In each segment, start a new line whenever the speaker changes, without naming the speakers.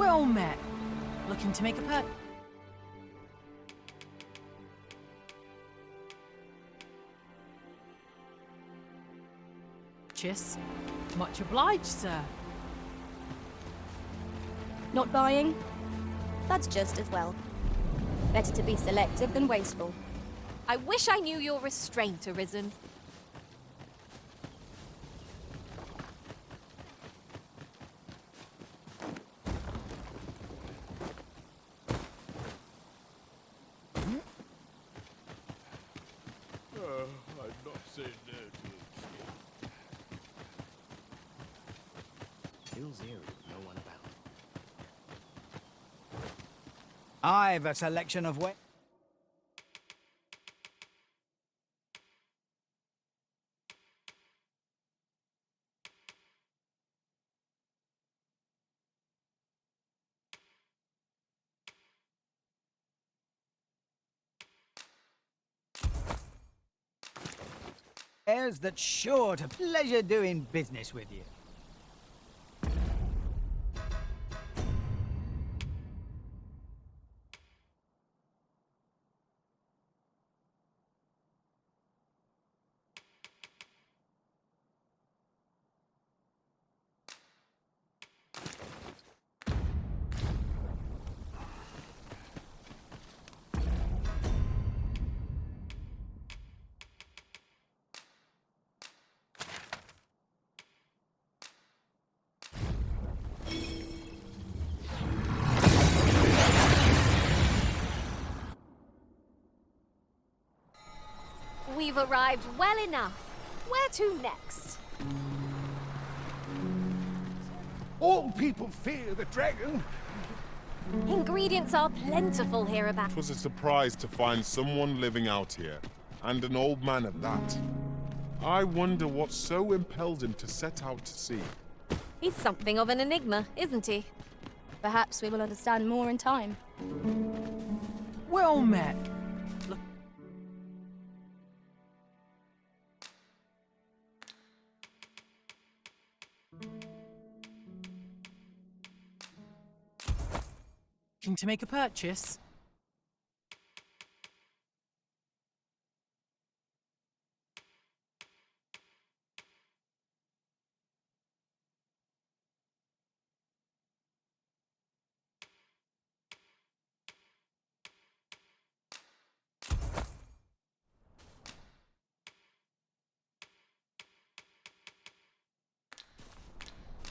Well met. Looking to make a purchase? Much obliged, sir.
Not buying? That's just as well. Better to be selective than wasteful.
I wish I knew your restraint, Arisen.
I'd not say no to it.
Feels eerie with no one about.
I've a selection of wares that's sure to pleasure doing business with you.
We've arrived well enough. Where to next?
All people fear the dragon.
Ingredients are plentiful hereabouts.
It was a surprise to find someone living out here, and an old man at that. I wonder what so impelled him to set out to sea.
He's something of an enigma, isn't he?
Perhaps we will understand more in time.
Well met. Looking to make a purchase?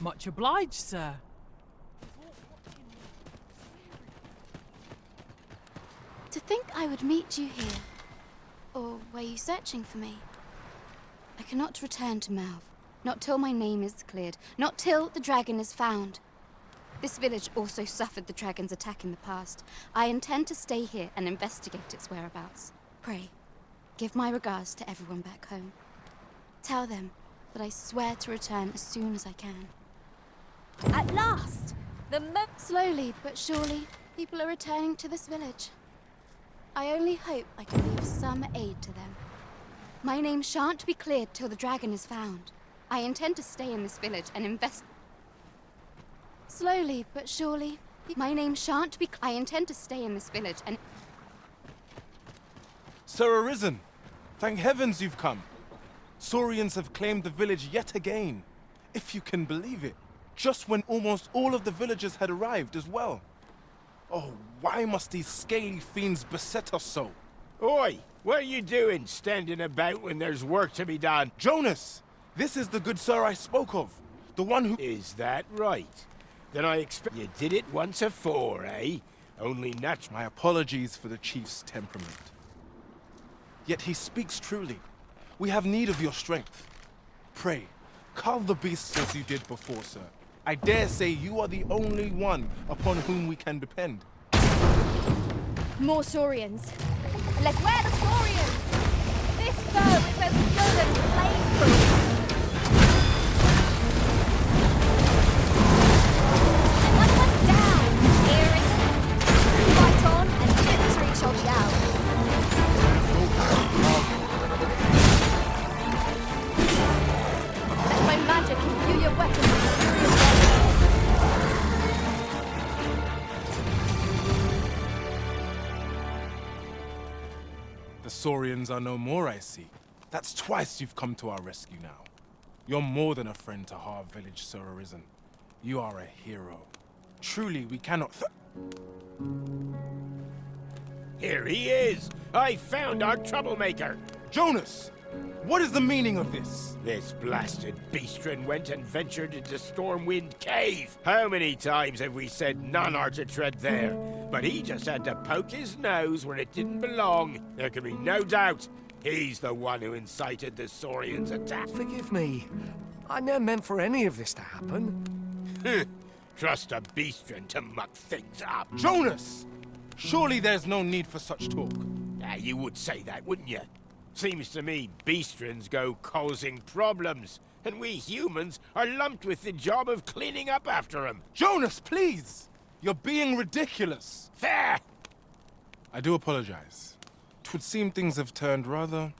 Much obliged, sir.
To think I would meet you here. Or were you searching for me? I cannot return to Malv. Not till my name is cleared. Not till the dragon is found. This village also suffered the dragon's attack in the past. I intend to stay here and investigate its whereabouts. Pray, give my regards to everyone back home. Tell them that I swear to return as soon as I can.
At last!
Slowly but surely, people are returning to this village. I only hope I can be of some aid to them. My name shan't be cleared till the dragon is found. I intend to stay in this village and invest. Slowly but surely, my name shan't be. I intend to stay in this village and.
Sir Arisen, thank heavens you've come. Saurians have claimed the village yet again. If you can believe it, just when almost all of the villagers had arrived as well. Oh, why must these scaly fiends beset us so?
Oi, what are you doing standing about when there's work to be done?
Jonas! This is the good sir I spoke of. The one who—
Is that right? Then I expect you did it once afore, eh? Only natural.
My apologies for the chief's temperament. Yet he speaks truly. We have need of your strength. Pray, cull the beasts as you did before, sir. I dare say you are the only one upon whom we can depend.
More Saurians.
Let's wear the Saurians! This foe is as good as flame-proof! And one down, hearing? Fight on, and victory shall be ours. Let my magic imbue your weapons with furious
The Saurians are no more, I see. That's twice you've come to our rescue now. You're more than a friend to Harv Village, Sir Arisen. You are a hero. Truly, we cannot
Here he is! I found our troublemaker!
Jonas! What is the meaning of this?
This blasted beastren went and ventured into Stormwind Cave. How many times have we said none are to tread there? But he just had to poke his nose where it didn't belong. There can be no doubt he's the one who incited the Saurians' attack.
Forgive me. I never meant for any of this to happen.
Trust a beastren to muck things up.
Jonas! Surely there's no need for such talk.
You would say that, wouldn't you? Seems to me beastrens go causing problems, and we humans are lumped with the job of cleaning up after them.
Jonas, please! You're being ridiculous.
Fair!
I do apologize. 'Twould seem things have turned rather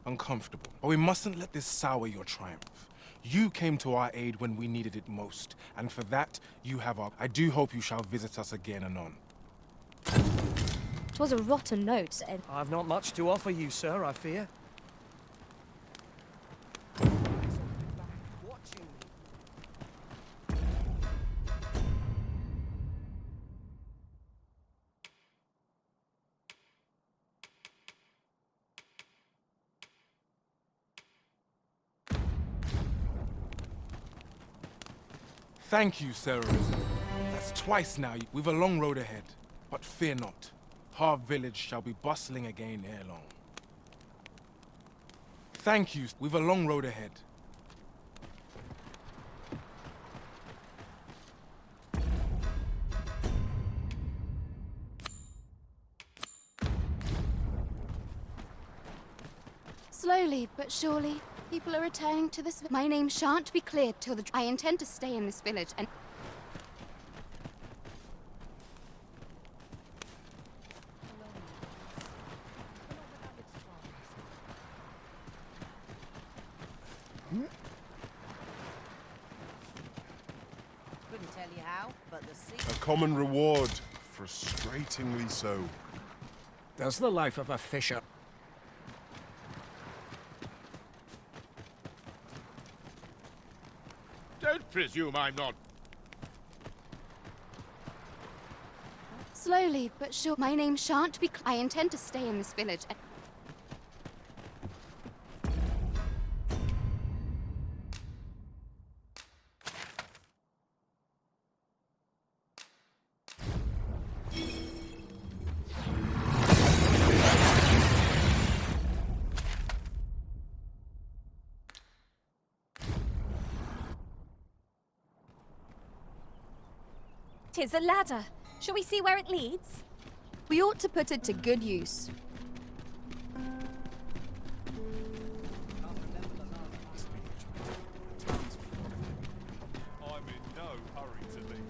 uncomfortable. But we mustn't let this sour your triumph. You came to our aid when we needed it most, and for that, you have our... I do hope you shall visit us again anon.
'Twas a rotten note, and
I've not much to offer you, sir, I fear.
Thank you, Sir Arisen. That's twice now. We've a long road ahead. But fear not. Harv Village shall be bustling again ere long. Thank you. We've a long road ahead.
Slowly but surely, people are returning to this. My name shan't be cleared till the. I intend to stay in this village and.
Couldn't tell you how, but the sea...
A common reward, frustratingly so.
Does the life of a fisher...
Don't presume I'm not...
Slowly but sure. My name shan't be. I intend to stay in this village and.
Tis a ladder. Shall we see where it leads?
we ought to put it to good use.
I'm in no hurry to leave.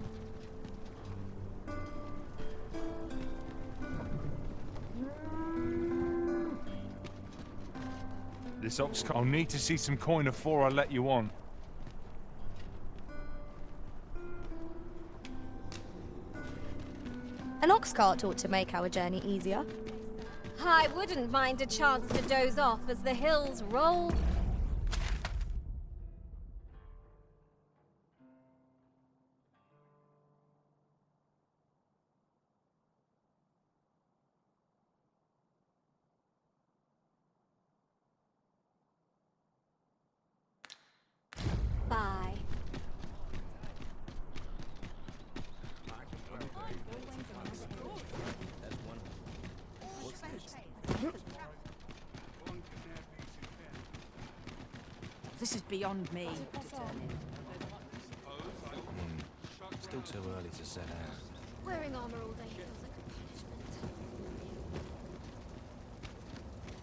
This ox. I'll need to see some coin before I let you on.
An ox cart ought to make our journey easier.
I wouldn't mind a chance to doze off as the hills roll. Bye.
This is beyond me to determine.
Still too early to set out.
Wearing armor all day feels like a punishment.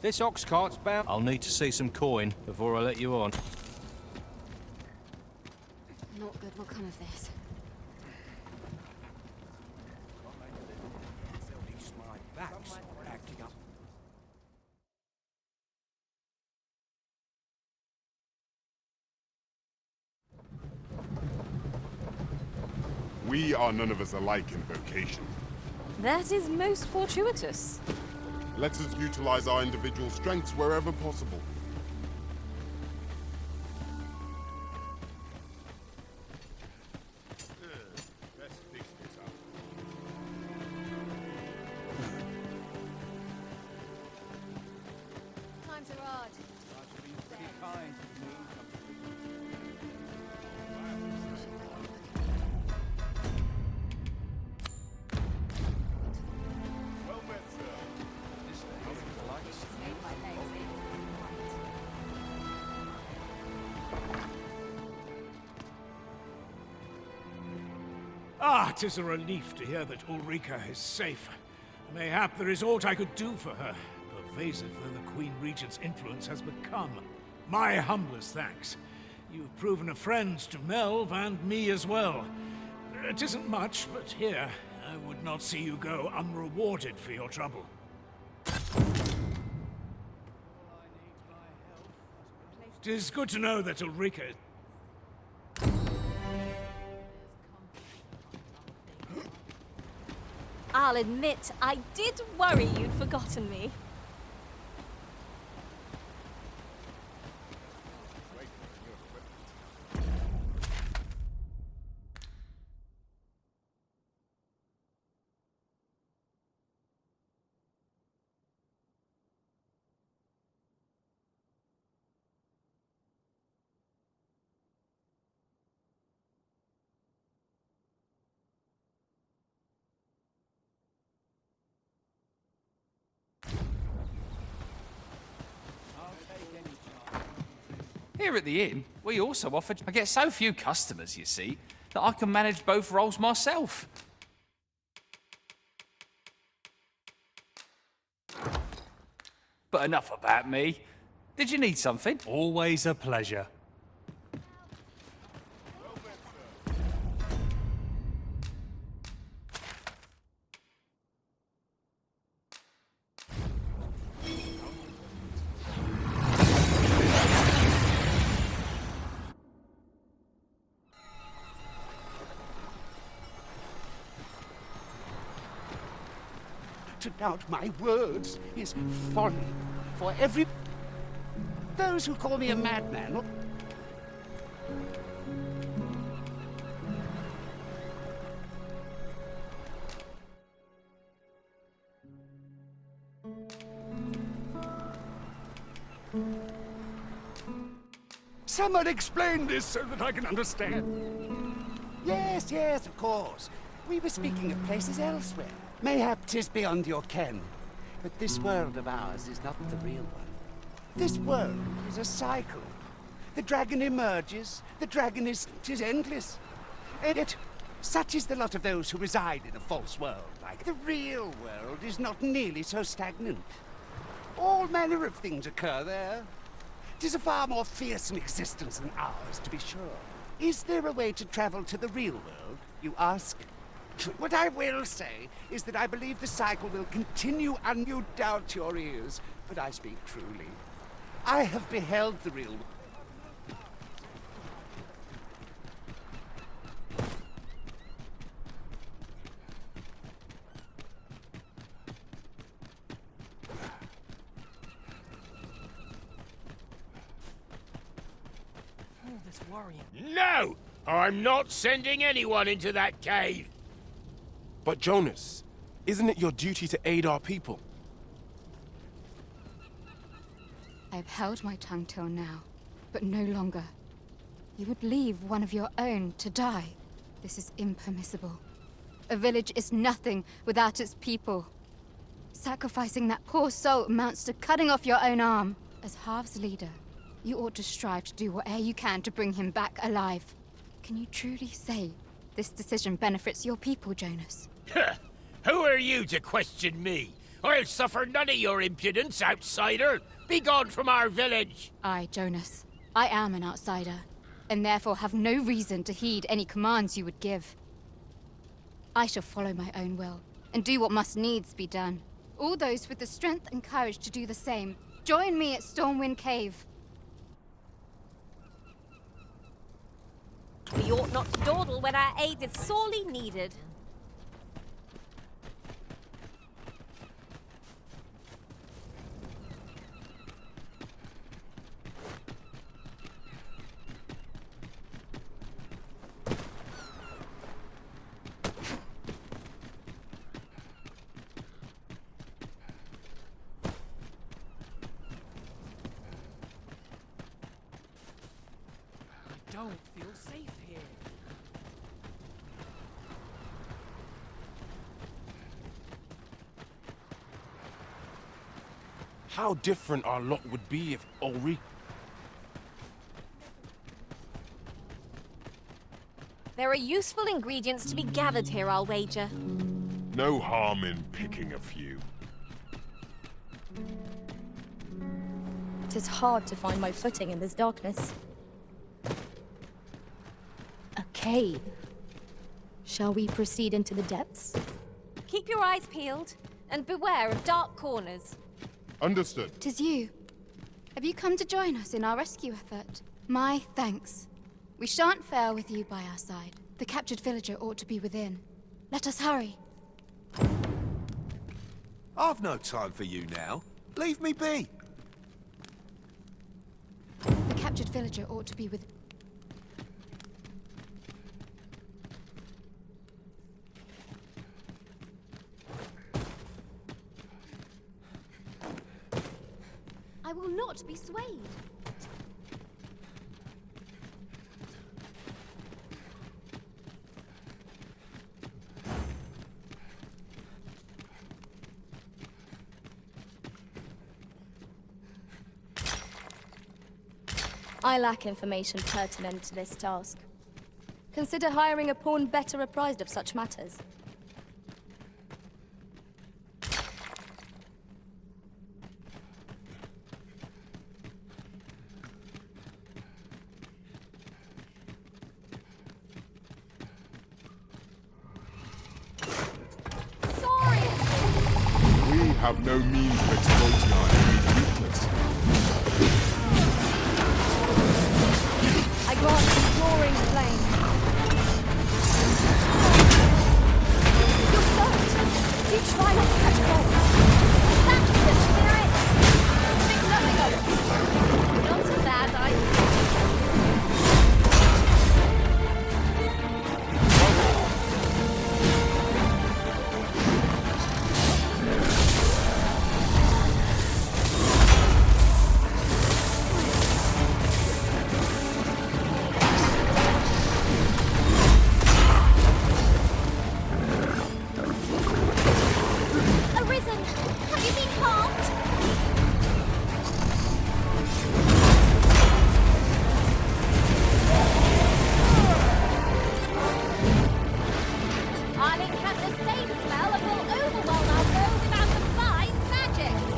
This ox cart's bound. I'll need to see some coin before I let you on.
Not good will come of this.
We are none of us alike in vocation.
That is most fortuitous.
Let us utilize our individual strengths wherever possible.
Let's fix this up.
Times are hard.
Well met, sir.
Ah, 'tis a relief to hear that Ulrika is safe. Mayhap there is aught I could do for her, pervasive though the Queen Regent's influence has become. My humblest thanks. You've proven a friend to Melv and me as well. It isn't much, but here, I would not see you go unrewarded for your trouble. 'Tis good to know that Ulrika...
I'll admit, I did worry you'd forgotten me.
Here at the inn, we also offer... I get so few customers, you see, that I can manage both roles myself. But enough about me. Did you need something?
Always a pleasure.
To doubt my words is folly. For every... those who call me a madman... Someone explain this so that I can understand. Yes, yes, of course. We were speaking of places elsewhere. Mayhap 'tis beyond your ken, but this world of ours is not the real one. This world is a cycle. The dragon emerges, the dragon tis endless. And yet, such is the lot of those who reside in a false world. Like the real world is not nearly so stagnant. All manner of things occur there. 'Tis a far more fearsome existence than ours, to be sure. Is there a way to travel to the real world, you ask? What I will say is that I believe the cycle will continue, and you doubt your ears, but I speak truly. I have beheld the real world.
All this worrying.
No! I'm not sending anyone into that cave!
But Jonas, isn't it your duty to aid our people?
I've held my tongue till now, but no longer. You would leave one of your own to die. This is impermissible. A village is nothing without its people. Sacrificing that poor soul amounts to cutting off your own arm. As Half's leader, you ought to strive to do whatever you can to bring him back alive. Can you truly say this decision benefits your people, Jonas?
Who are you to question me? I'll suffer none of your impudence, outsider! Be gone from our village!
I, Jonas, I am an outsider, and therefore have no reason to heed any commands you would give. I shall follow my own will, and do what must needs be done. All those with the strength and courage to do the same, join me at Stormwind Cave.
We ought not to dawdle when our aid is sorely needed.
don't feel safe here.
How different our lot would be if Ulrich...
There are useful ingredients to be gathered here, I'll wager.
No harm in picking a few.
It is hard to find my footing in this darkness. A cave. Shall we proceed into the depths?
Keep your eyes peeled, and beware of dark corners.
Understood.
'Tis you. Have you come to join us in our rescue effort? My thanks. We shan't fail with you by our side. The captured villager ought to be within. Let us hurry.
I've no time for you now. Leave me be.
The captured villager ought to be with...
I will not be swayed.
I lack information pertinent to this task. Consider hiring a pawn better apprised of such matters.
We have no means of exploiting our enemy's weakness.
I grant you roaring flame.
You're soaked. Do try not to catch cold. That's the spirit. Think nothing of it. Not a bad idea. Arisen! Have you been harmed? I'll encounter the same smell and will overwhelm our foe without the fine magics!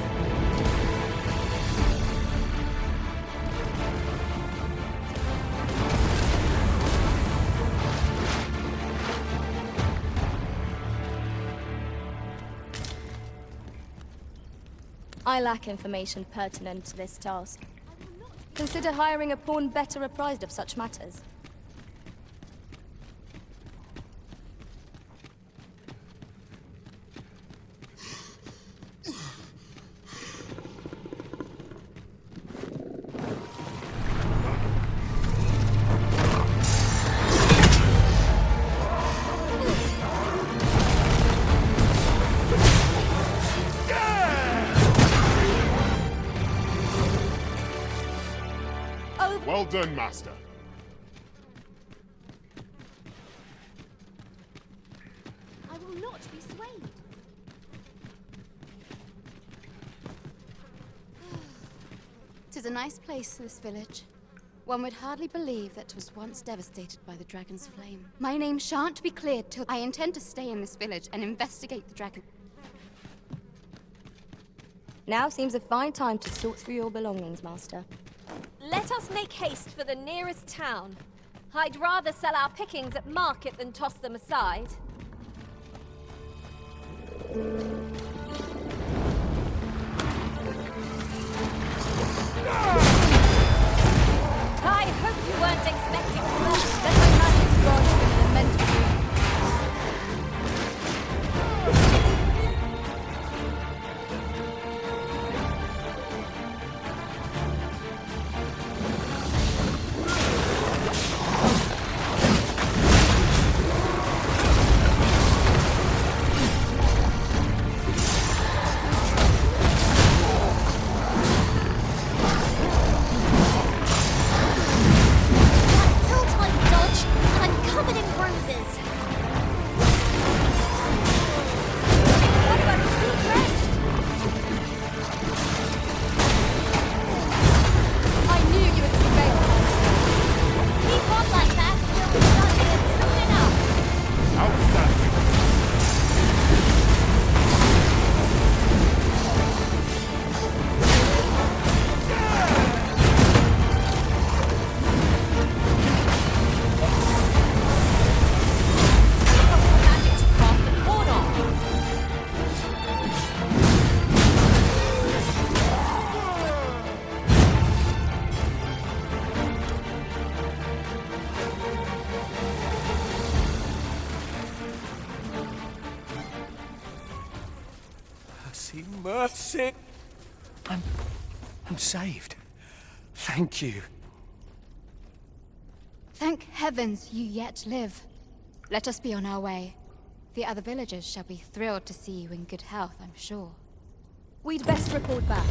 I lack information pertinent to this task. Consider hiring a pawn better apprised of such matters.
Well done, Master.
I will not be swayed.
'Tis a nice place, this village. One would hardly believe that 'twas once devastated by the dragon's flame. My name shan't be cleared till I intend to stay in this village and investigate the dragon.
Now seems a fine time to sort through your belongings, Master.
Let us make haste for the nearest town. I'd rather sell our pickings at market than toss them aside. I hope you weren't expecting that.
Let my magic grant you an immense boon.
immersive. I'm saved. Thank you.
Thank heavens you yet live. Let us be on our way. The other villagers shall be thrilled to see you in good health, I'm sure.
We'd best report back.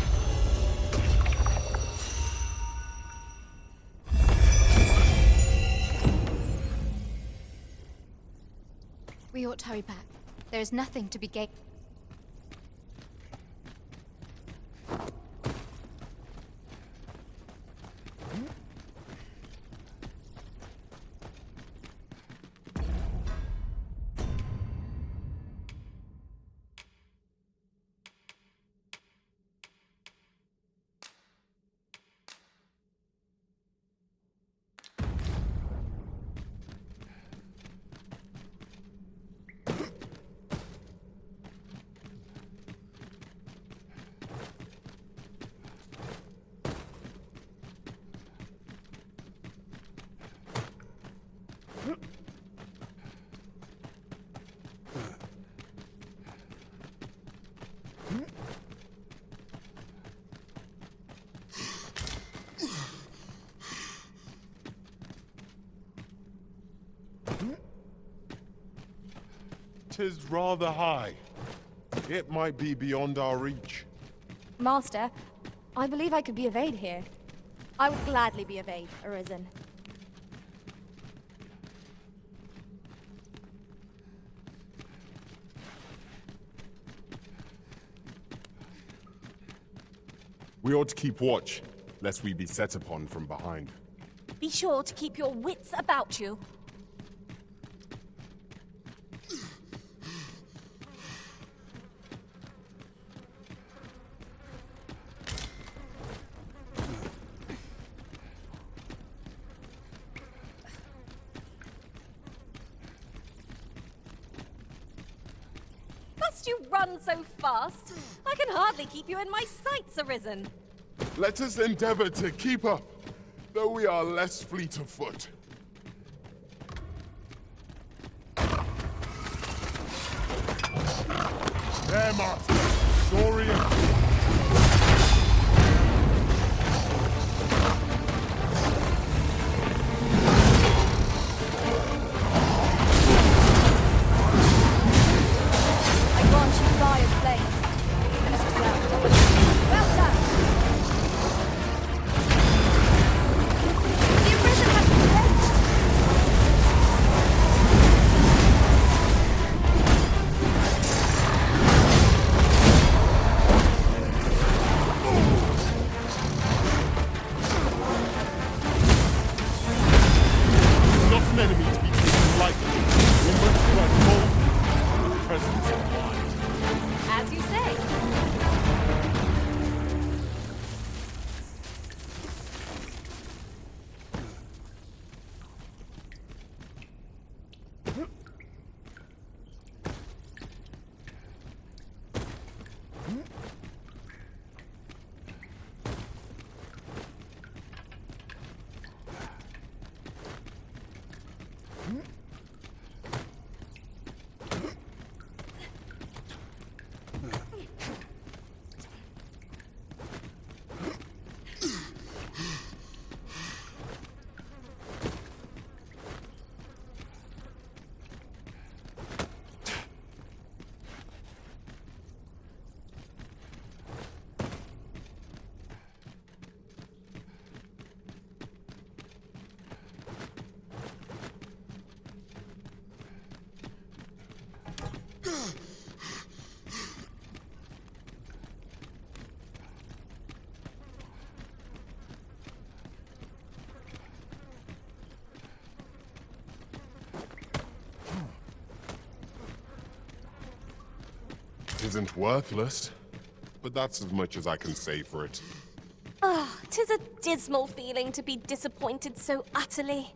We ought to hurry back. There is nothing to be gained.
Tis rather high. It might be beyond our reach.
Master, I believe I could be of aid here. I would gladly be of aid, Arisen.
We ought to keep watch, lest we be set upon from behind.
Be sure to keep your wits about you. Must you run so fast? I can hardly keep you in my sights, Arisen.
Let us endeavor to keep up, though we are less fleet of foot. There, Master! Saurian! Isn't worthless, but that's as much as I can say for it.
Ah, 'tis a dismal feeling to be disappointed so utterly.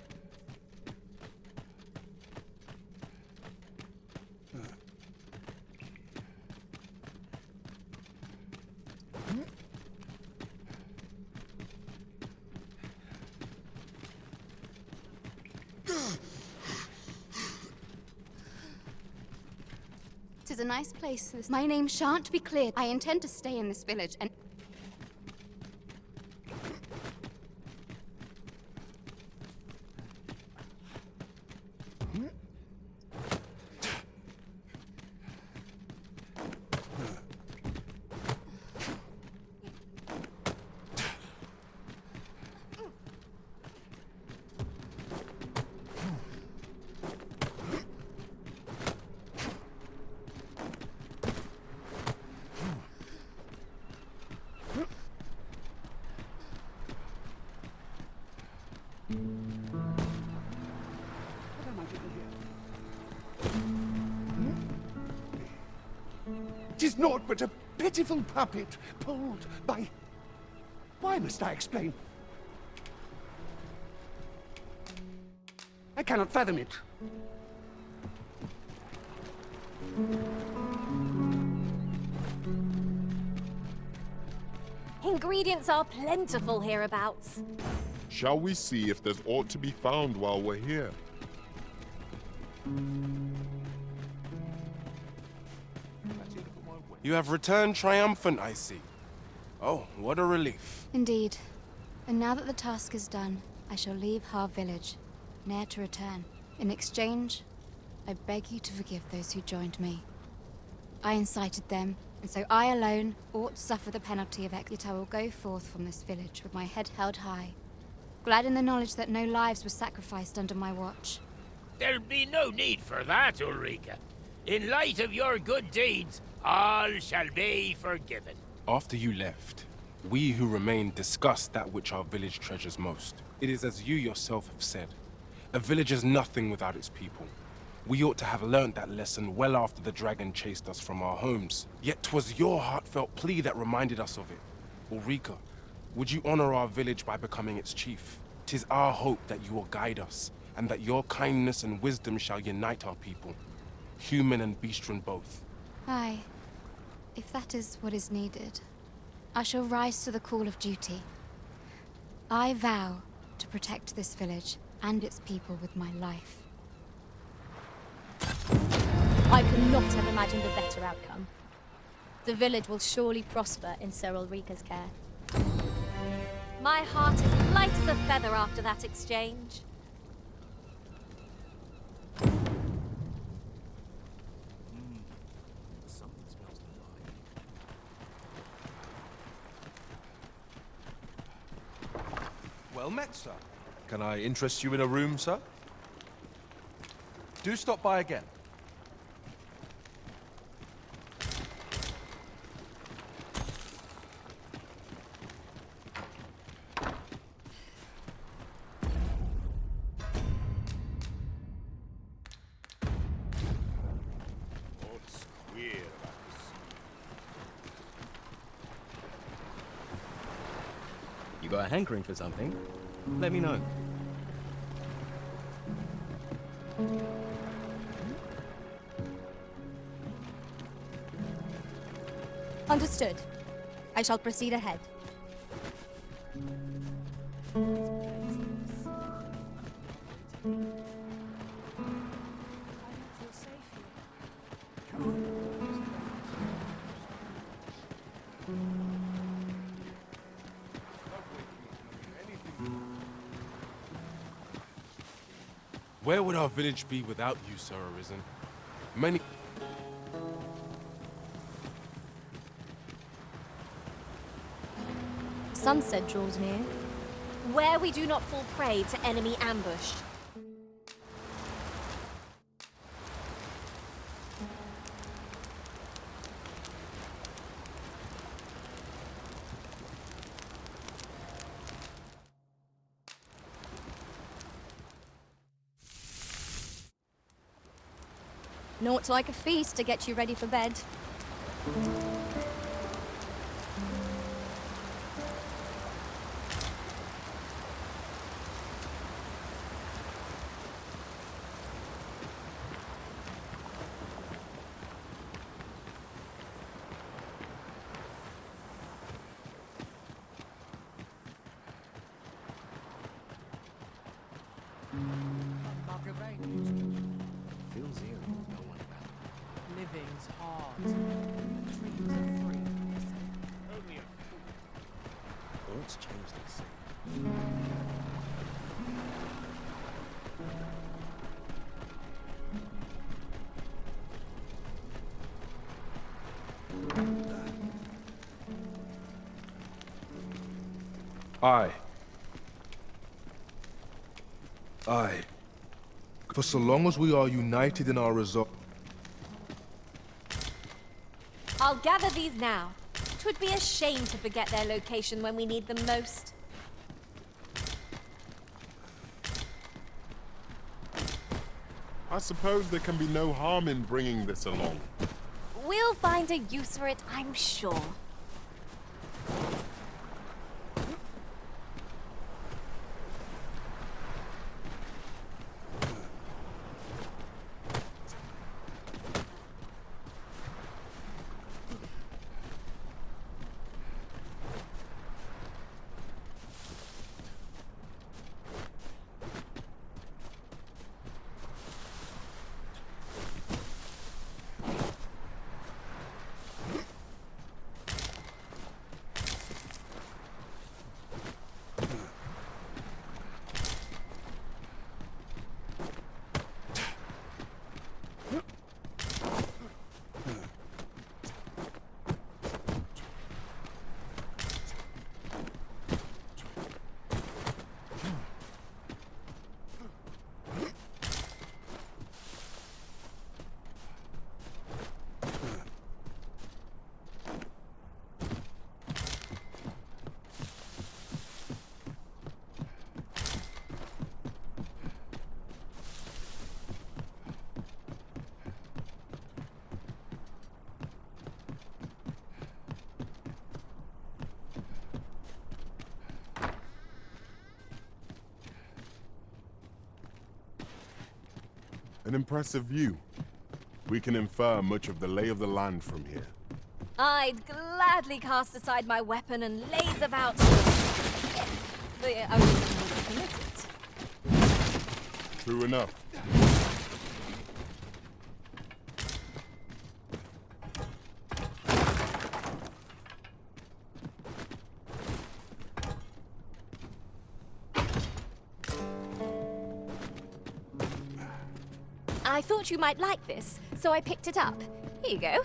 'Tis a nice place. My name shan't be cleared. I intend to stay in this village and...
What am I doing here? 'Tis naught but a pitiful puppet pulled by... Why must I explain? I cannot fathom it.
Ingredients are plentiful hereabouts.
Shall we see if there's aught to be found while we're here?
You have returned triumphant, I see. Oh, what a relief.
Indeed. And now that the task is done, I shall leave Har village, ne'er to return. In exchange, I beg you to forgive those who joined me. I incited them, and so I alone ought to suffer the penalty of yet I will go forth from this village with my head held high, glad in the knowledge that no lives were sacrificed under my watch.
There'll be no need for that, Ulrika. In light of your good deeds, all shall be forgiven.
After you left, we who remained discussed that which our village treasures most. It is as you yourself have said, a village is nothing without its people. We ought to have learnt that lesson well after the dragon chased us from our homes. Yet 'twas your heartfelt plea that reminded us of it. Ulrika, would you honor our village by becoming its chief? 'Tis our hope that you will guide us, and that your kindness and wisdom shall unite our people, human and beastren both.
Aye, if that is what is needed, I shall rise to the call of duty. I vow to protect this village and its people with my life.
I could not have imagined a better outcome. The village will surely prosper in Sir Ulrika's care.
My heart is light as a feather after that exchange.
Well met, sir. Can I interest you in a room, sir?
Do stop by again.
What's queer about this?
You got a hankering for something? Let me know.
Understood. I shall proceed ahead.
Where would our village be without you, Sir Arisen? Many...
Sunset draws near.
Where we do not fall prey to enemy ambush.
Naught like a feast to get you ready for bed.
Feels eerie with no one about.
Living Arden's heart. Dreams are free.
Only a
What's changed the scene?
Aye. For so long as we are united in our resolve.
I'll gather these now. 'Twould be a shame to forget their location when we need them most.
I suppose there can be no harm in bringing this along.
We'll find a use for it, I'm sure.
An impressive view. We can infer much of the lay of the land from here.
I'd gladly cast aside my weapon and laze about. If the Arisen would permit it.
True enough.
I thought you might like this, so I picked it up. Here you go.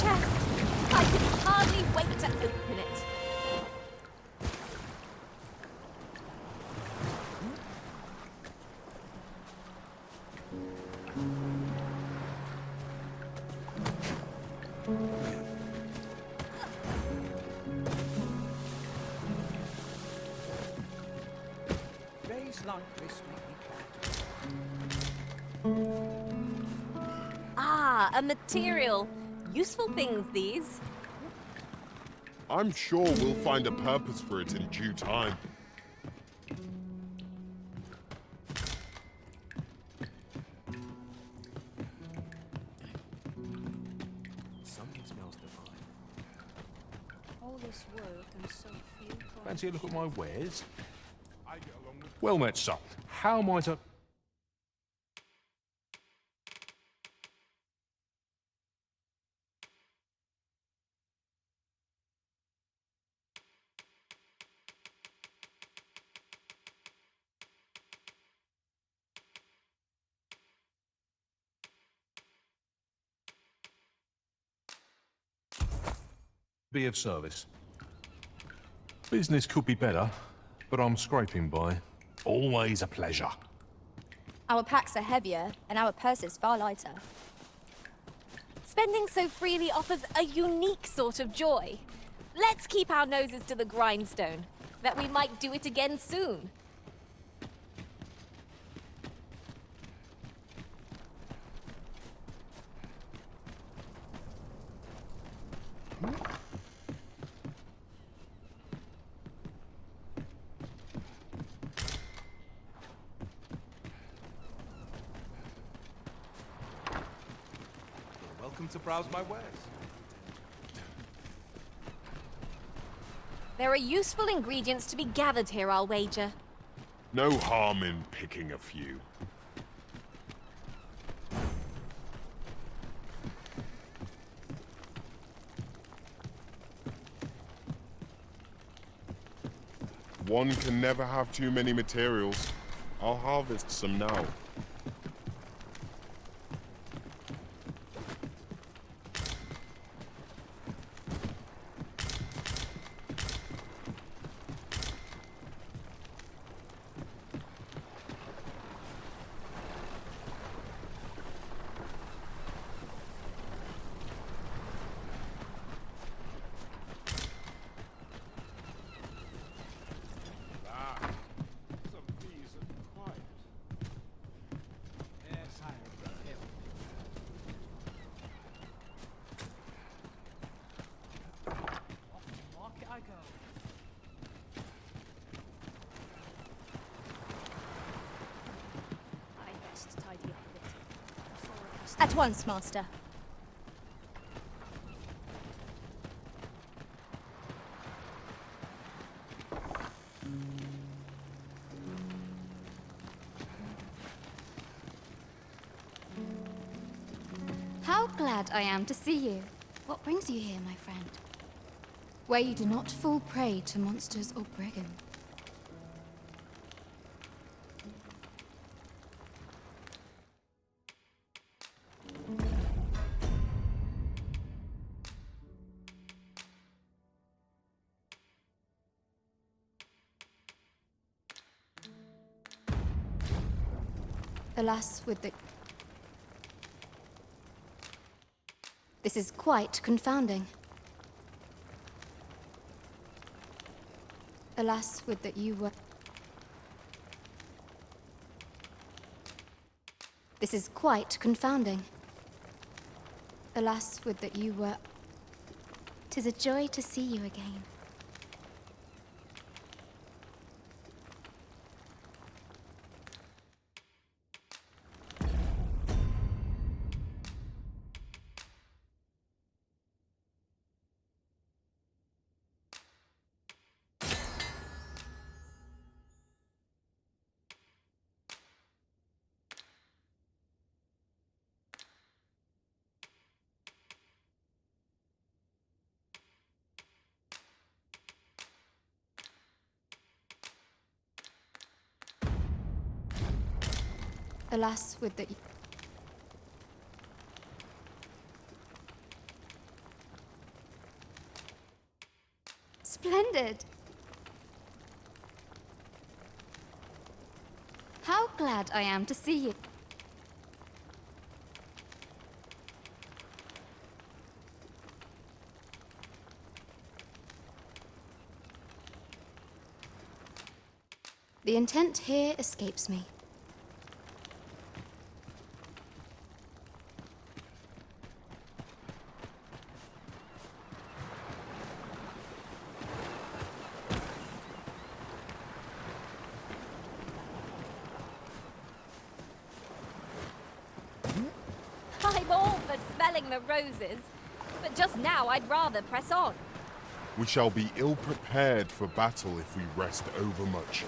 chest. I can hardly wait to open it.
Days like this make me glad.
Ah, a material. Useful things, these.
I'm sure we'll find a purpose for it in due time.
Something smells divine.
All this work and so few.
Fancy a look at my wares? Well met, sir. How might I... be of service? Business could be better, but I'm scraping by. Always a pleasure.
Our packs are heavier, and our purses far lighter.
Spending so freely offers a unique sort of joy. Let's keep our noses to the grindstone, that we might do it again soon.
You're welcome to browse my wares.
There are useful ingredients to be gathered here, I'll wager.
No harm in picking a few. One can never have too many materials. I'll harvest some now.
At once, Master.
How glad I am to see you. What brings you here, my friend? Where you do not fall prey to monsters or brigands. Alas, with the... This is quite confounding. Alas, would that you were... This is quite confounding. Alas, would that you were... 'Tis a joy to see you again. Alas, would that you... Splendid. How glad I am to see you. The intent here escapes me.
I'm all for smelling the roses, but just now I'd rather press on.
We shall be ill-prepared for battle if we rest overmuch.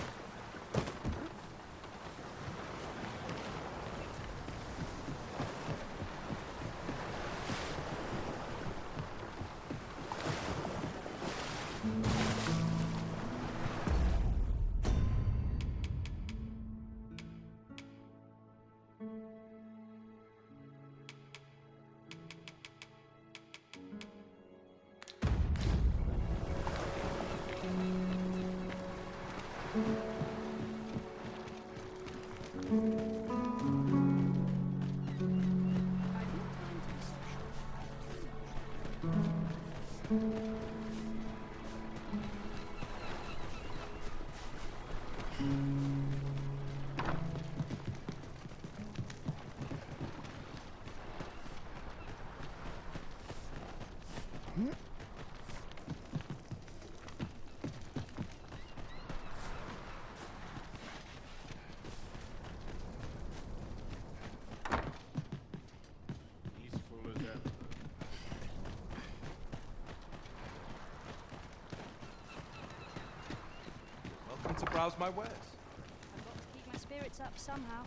Welcome to browse my wares.
I've got to keep my spirits up somehow.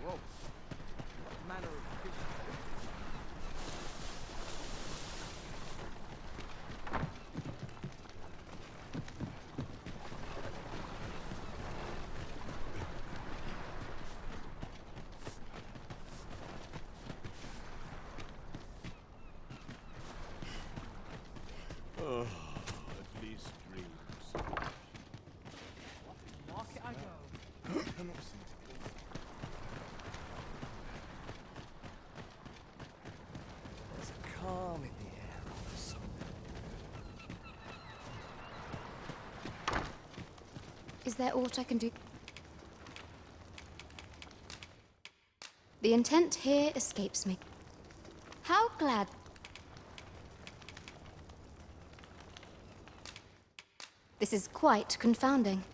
Whoa. What manner of fish?
Oh, at least dreams.
Market I go.
There's a calm in the air or something.
Is there aught I can do? The intent here escapes me. How glad. This is quite confounding.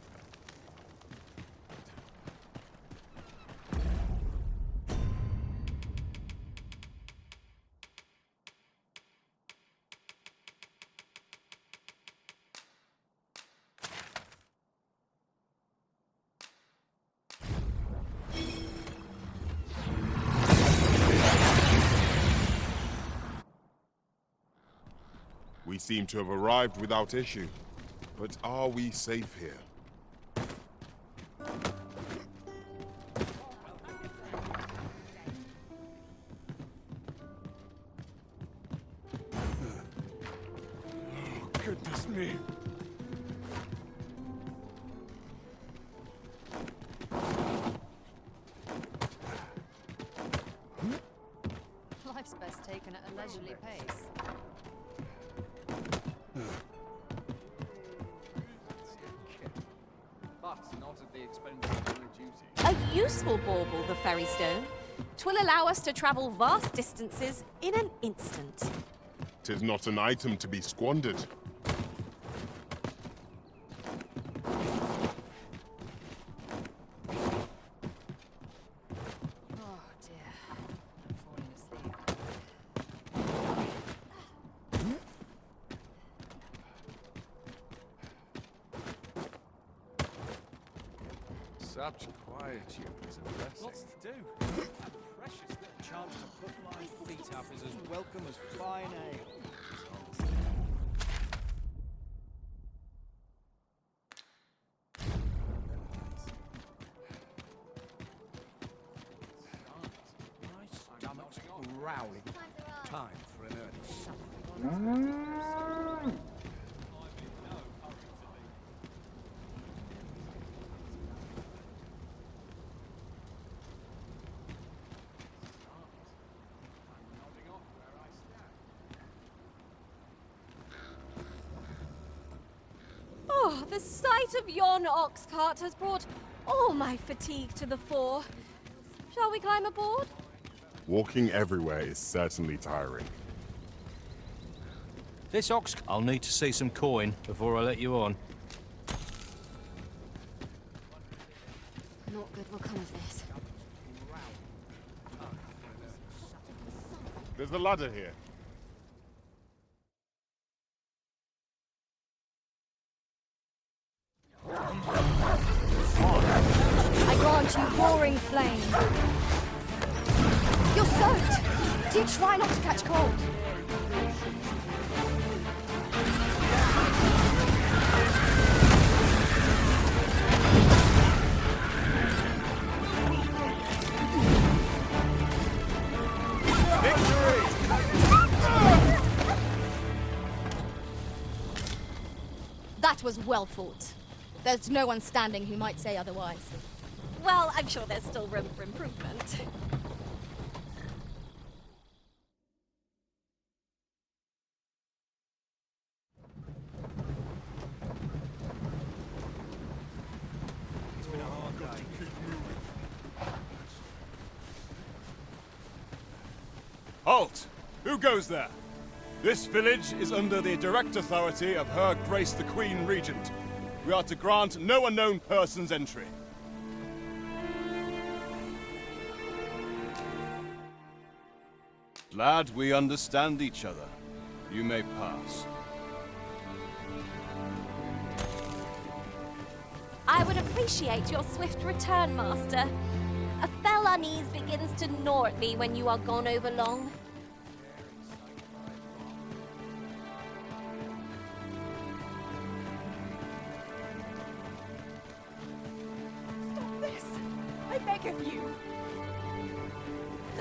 We seem to have arrived without issue. But are we safe here?
Oh, goodness me.
Life's best taken at a leisurely pace.
But not at the expense of your duty.
A useful bauble, the ferry stone. 'Twill allow us to travel vast distances in an instant.
'Tis not an item to be squandered.
Oh dear. I'm falling asleep.
Such quietude is a blessing.
Lots to do. A precious little chance to put my feet up is as welcome as fine ale. Stomach's growling. Time for an early supper.
The sight of yon ox cart has brought all my fatigue to the fore. Shall we climb aboard?
Walking everywhere is certainly tiring.
This ox... I'll need to see some coin before I let you on.
Not good will come of this.
There's a ladder here.
I grant you roaring flame.
You're soaked! Do try not to catch cold.
That was well fought. There's no one standing who might say otherwise.
Well, I'm sure there's still room for improvement.
Halt! Who goes there? This village is under the direct authority of Her Grace the Queen Regent. We are to grant no unknown persons entry. Glad we understand each other. You may pass.
I would appreciate your swift return, Master. A fell unease begins to gnaw at me when you are gone over long.
Stop this! I beg of you!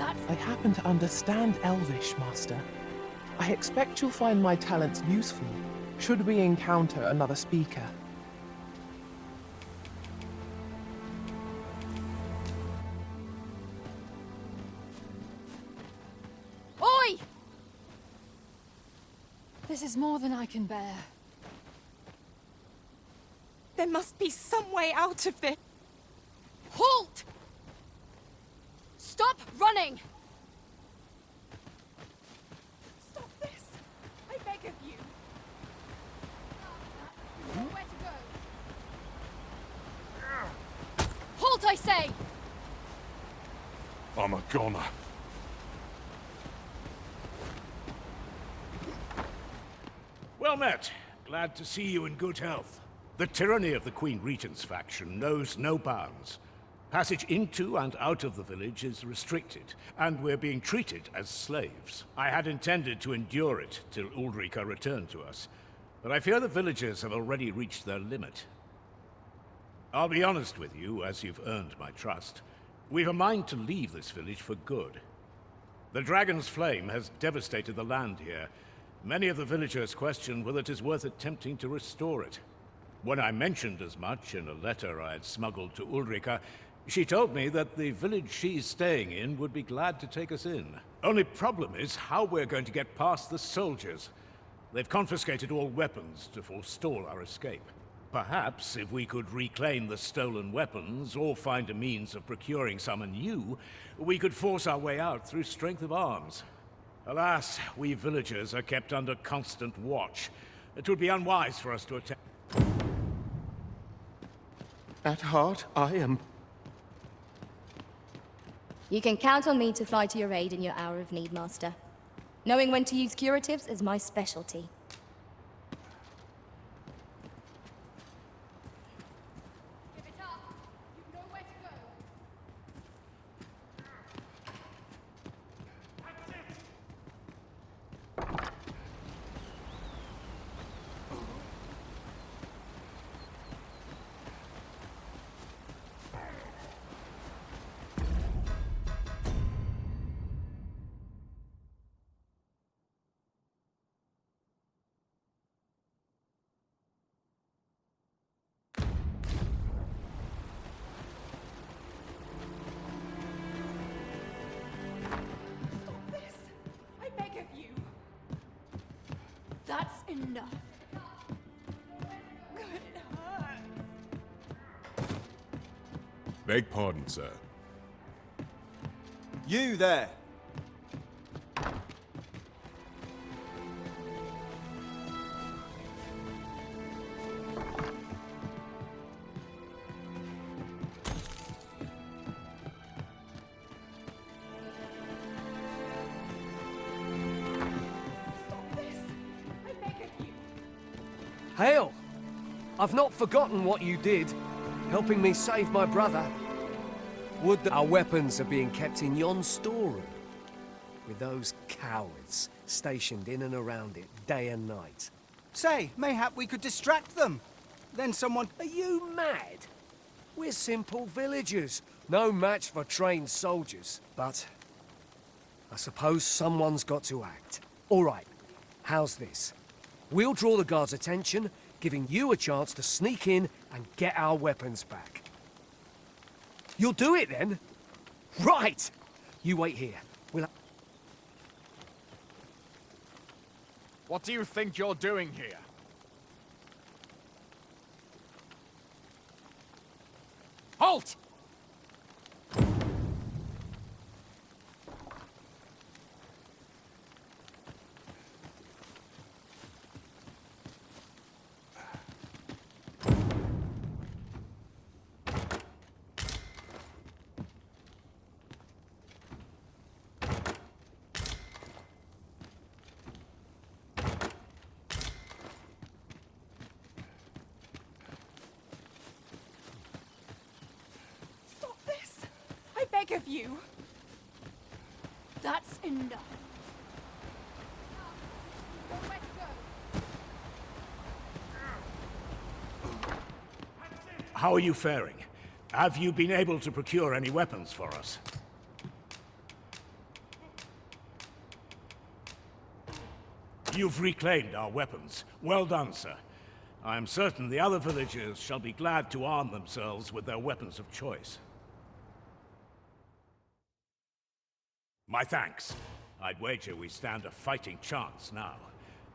I happen to understand Elvish, Master. I expect you'll find my talents useful, should we encounter another speaker.
Oi! This is more than I can bear.
There must be some way out of this.
Halt! Stop running!
Stop this! I beg of you! You know where to go.
Halt, I say!
I'm a goner.
Well met. Glad to see you in good health. The tyranny of the Queen Regent's faction knows no bounds. Passage into and out of the village is restricted, and we're being treated as slaves. I had intended to endure it till Ulrika returned to us, but I fear the villagers have already reached their limit. I'll be honest with you, as you've earned my trust. We've a mind to leave this village for good. The dragon's flame has devastated the land here. Many of the villagers question whether it is worth attempting to restore it. When I mentioned as much in a letter I had smuggled to Ulrika, she told me that the village she's staying in would be glad to take us in. Only problem is how we're going to get past the soldiers. They've confiscated all weapons to forestall our escape. Perhaps if we could reclaim the stolen weapons, or find a means of procuring some anew, we could force our way out through strength of arms. Alas, we villagers are kept under constant watch. It would be unwise for us to attempt.
At heart, I am...
You can count on me to fly to your aid in your hour of need, Master. Knowing when to use curatives is my specialty.
Give it up! You know where to go!
That's enough. Good
Beg pardon, sir.
You there!
Hail! I've not forgotten what you did, helping me save my brother. Would that our weapons are being kept in yon storeroom, with those cowards stationed in and around it day and night.
Say, mayhap we could distract them. Then someone...
Are you mad? We're simple villagers, no match for trained soldiers. But I suppose someone's got to act. All right, how's this? We'll draw the guards' attention, giving you a chance to sneak in and get our weapons back. You'll do it then? Right! You wait here.
What do you think you're doing here? Halt!
Of you. That's enough.
How are you faring? Have you been able to procure any weapons for us? You've reclaimed our weapons. Well done, sir. I am certain the other villagers shall be glad to arm themselves with their weapons of choice. My thanks. I'd wager we stand a fighting chance now.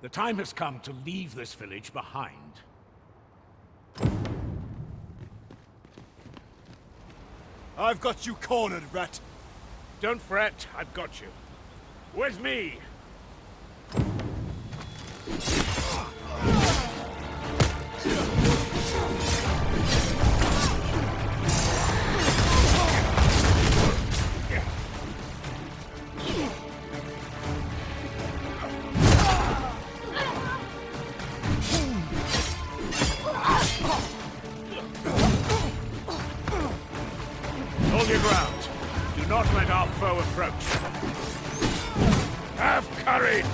The time has come to leave this village behind.
I've got you cornered, rat.
Don't fret, I've got you. With me! Hold your ground. Do not let our foe approach. Have courage!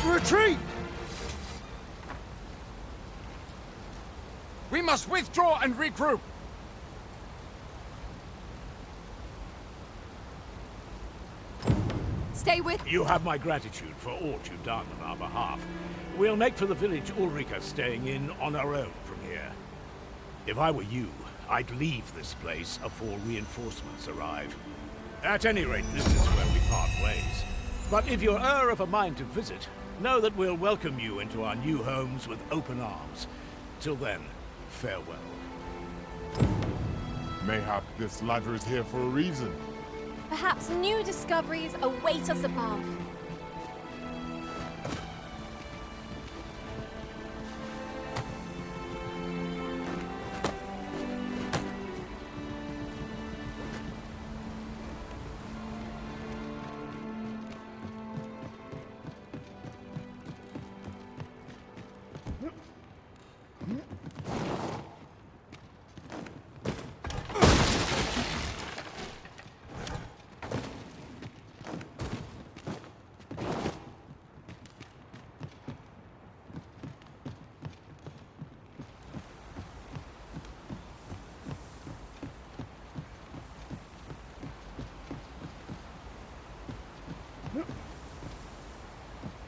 Retreat! We must withdraw and regroup.
Stay with...
You have my gratitude for all you've done on our behalf. We'll make for the village Ulrika staying in on our own from here. If I were you, I'd leave this place afore reinforcements arrive. At any rate, this is where we part ways. But if you're of a mind to visit, know that we'll welcome you into our new homes with open arms. Till then, farewell.
Mayhap this ladder is here for a reason.
Perhaps new discoveries await us above.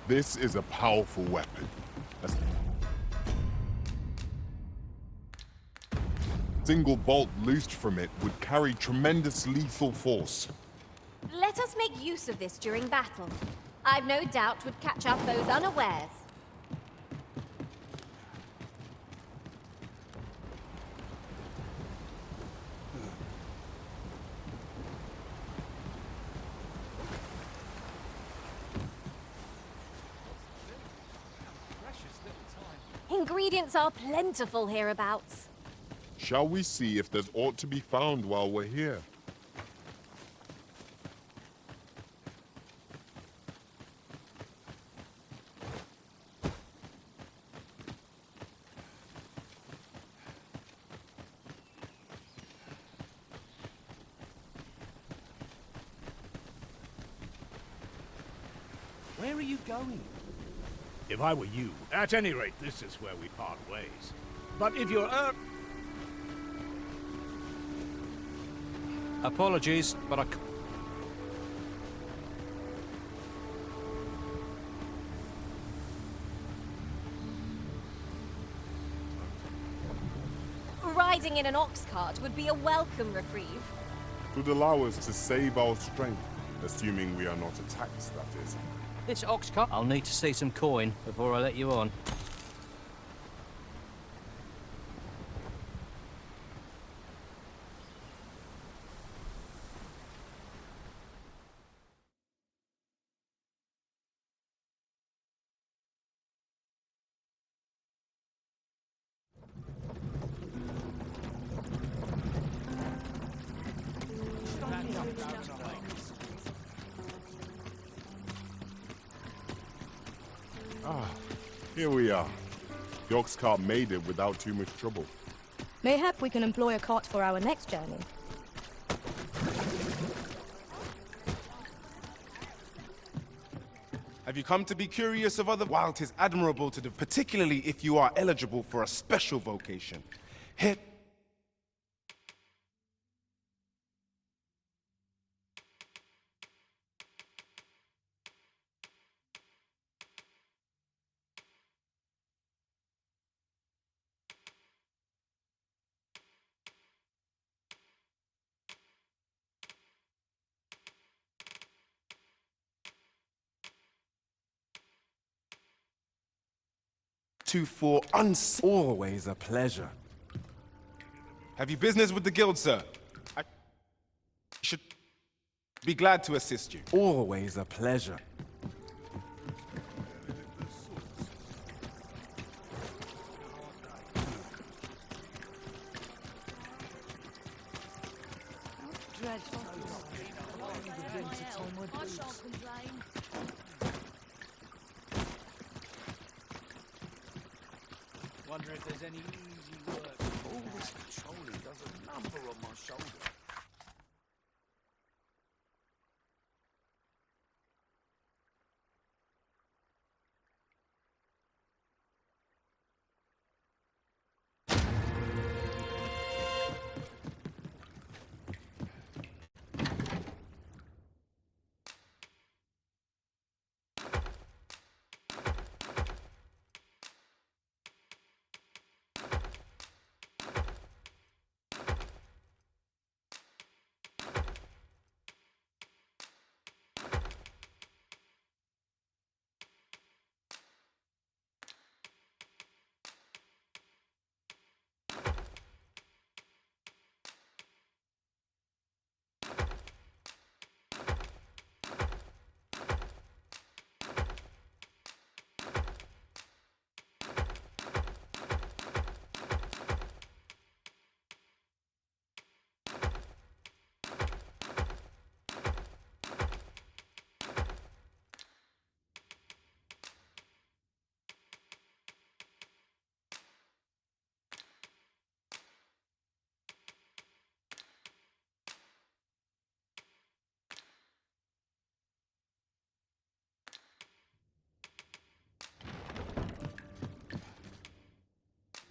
This is a powerful weapon. A single bolt loosed from it would carry tremendous lethal force.
Let us make use of this during battle. I've no doubt would catch our foes unawares. Ingredients are plentiful hereabouts.
Shall we see if there's aught to be found while we're here?
Where are you going? If I were you, at any rate, this is where we part ways. But if you're
Apologies, but I
Riding in an ox cart would be a welcome reprieve.
It would allow us to save our strength, assuming we are not attacked, that is.
This ox cart. I'll need to see some coin before I let you on.
Ah, here we are. The ox cart made it without too much trouble.
Mayhap we can employ a cart for our next journey.
Have you come to be curious of other? While it is admirable to do, particularly if you are eligible for a special vocation. Here. Always a pleasure. Have you business with the guild, sir? I should be glad to assist you. Always a pleasure.
Dreadful. I shan't complain.
Wonder if there's any easy work. All this patrolling does a number on my shoulder.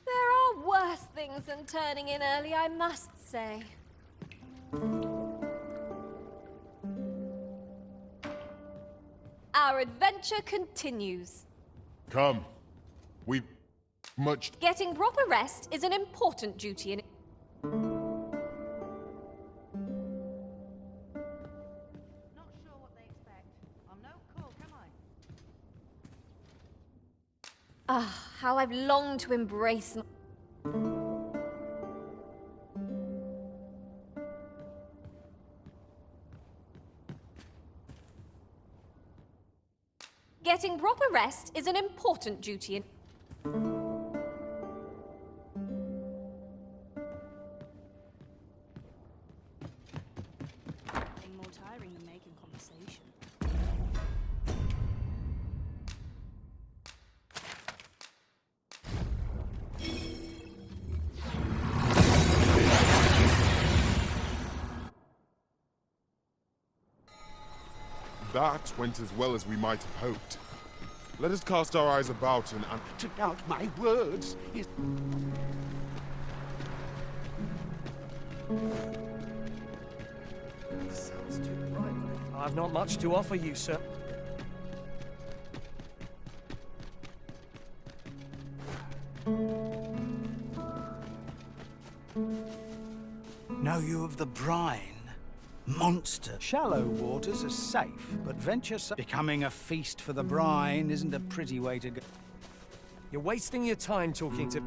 There are worse things than turning in early, I must say. Our adventure continues.
Come. We've much...
Getting proper rest is an important duty in... Ah, how I've longed to embrace... Getting proper rest is an important duty in...
Nothing more tiring than making conversation.
That went as well as we might have hoped. Let us cast our eyes about and...
To doubt my words is...
Sounds too bright. I've not much to offer you, sir.
Know you of the brine? Monster. Shallow waters are safe, but becoming a feast for the brine isn't a pretty way to go.
You're wasting your time talking to...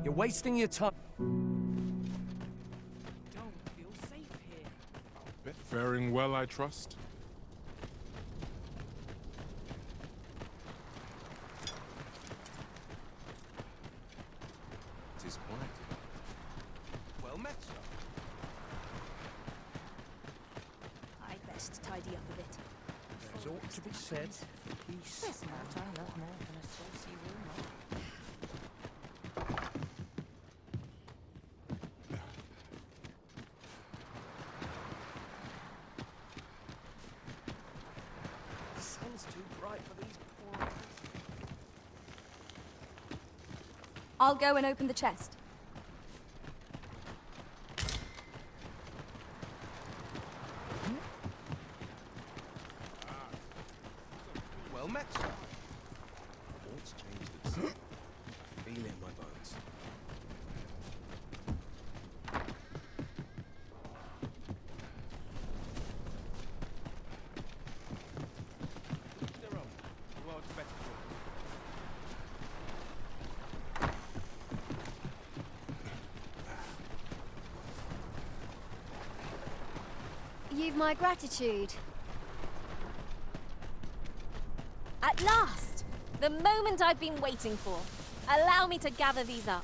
You're wasting your time...
Don't feel safe here.
Faring well, I trust?
It is quiet. Well met, sir.
I'd best tidy up a bit.
There's aught to be said for peace.
There's no time left more than a saucy rumor.
The sun's too bright for these poor eyes.
I'll go and open the chest.
Well met, sir. What's changed at sea? Feel it in my bones.
Their own. The world's better for it.
You've my gratitude.
At last! The moment I've been waiting for. Allow me to gather these up.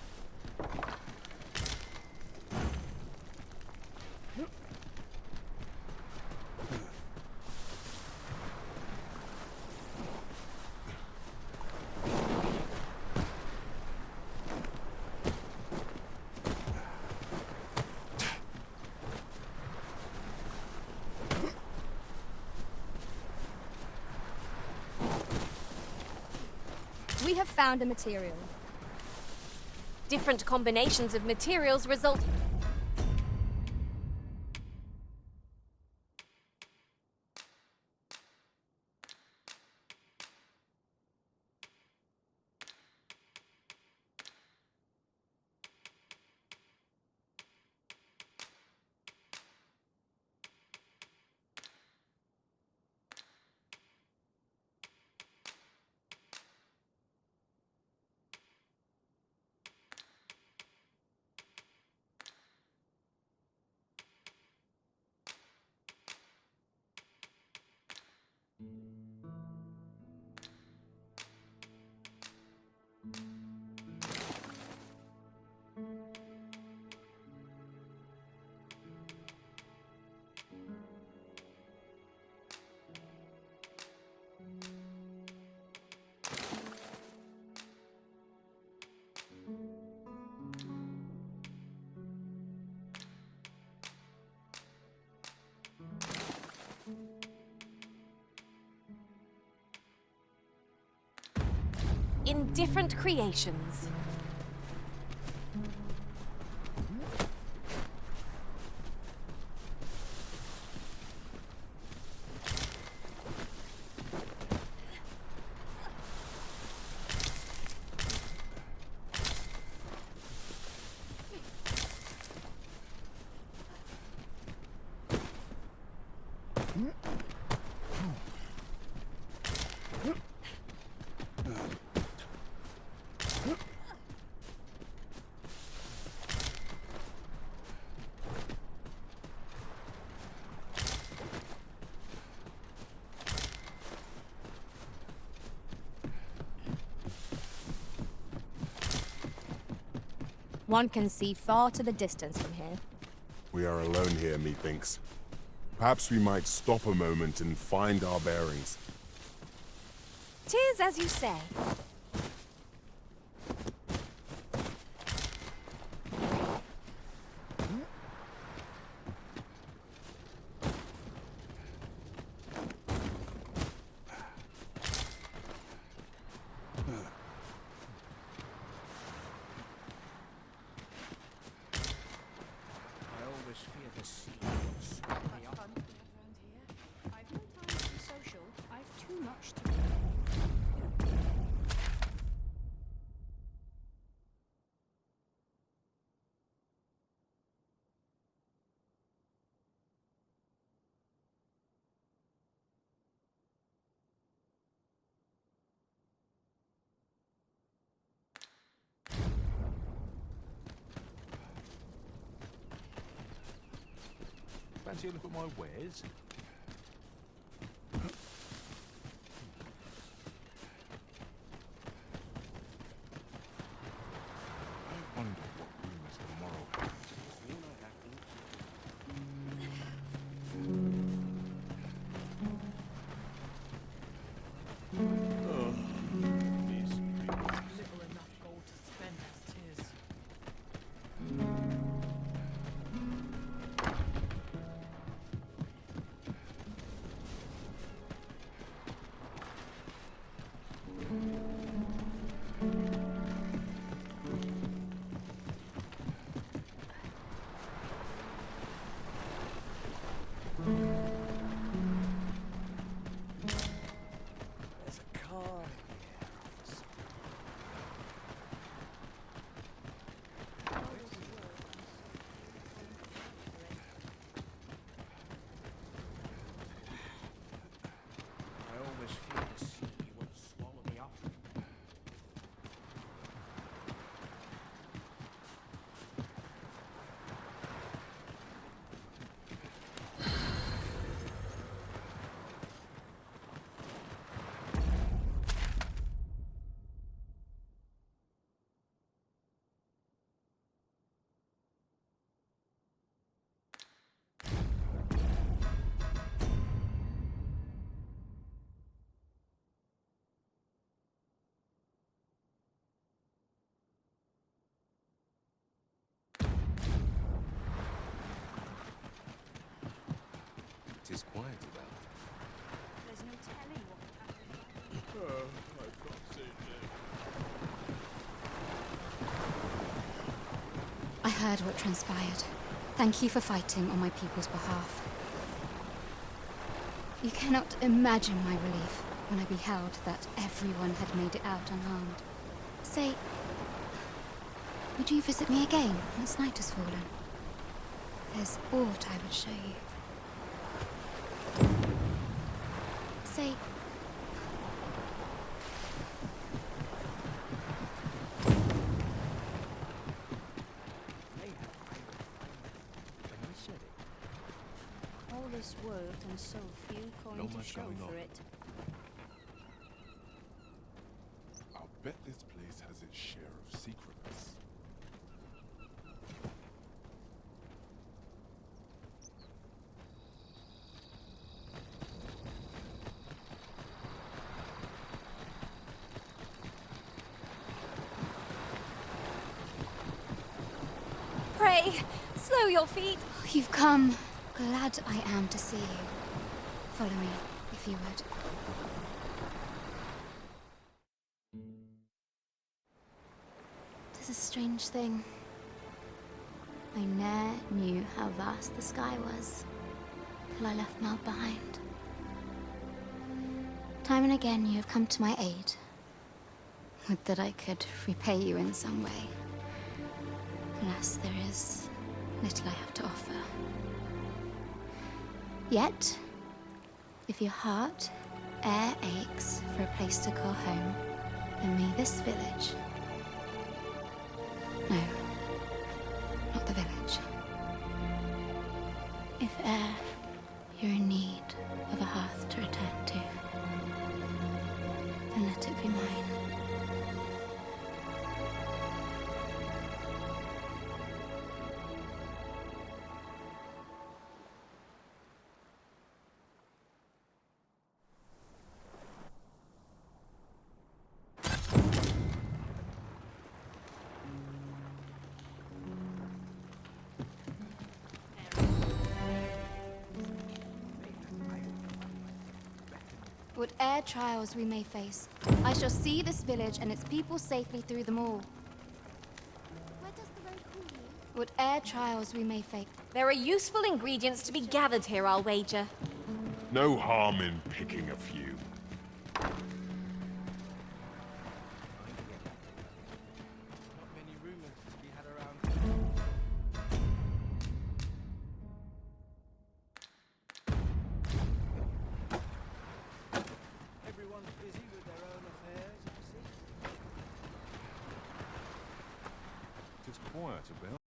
We have found a material.
Different combinations of materials result... in different creations.
One can see far to the distance from here.
We are alone here, methinks. Perhaps we might stop a moment and find our bearings.
'Tis as you say.
I always fear the sea will swallow me up.
I've no time to be social. I've too much to do.
Fancy a look at my wares? I wonder what rumours tomorrow have.
Little enough gold to spend as 'tis.
There's a car in here, officer.
I always fear the sea will swallow me up.
It is quiet about.
There's no telling what will happen.
I can't say
I heard what transpired. Thank you for fighting on my people's behalf. You cannot imagine my relief when I beheld that everyone had made it out unharmed. Say, would you visit me again once night has fallen? There's aught I would show you. Say,
All this work and so few coin
Not
to
much
show
going
for
on.
it.
I'll bet this place has its share of secrets.
Pray, slow your feet.
you've come. Glad I am to see you. Follow me, if you would. Tis a strange thing. I ne'er knew how vast the sky was, till I left Mal behind. Time and again you have come to my aid. Would that I could repay you in some way. Alas, there is little I have to offer. Yet, If your heart e'er aches for a place to call home, then may this village... No, not the village. If e'er you're in need of a hearth to return to, then let it be mine. Whate'er trials we may face, I shall see this village and its people safely through them all.
Where does the road call you?
Whate'er trials we may face.
There are useful ingredients to be gathered here, I'll wager.
No harm in picking a few.
Everyone's busy with their own affairs, you see.
It's quiet about.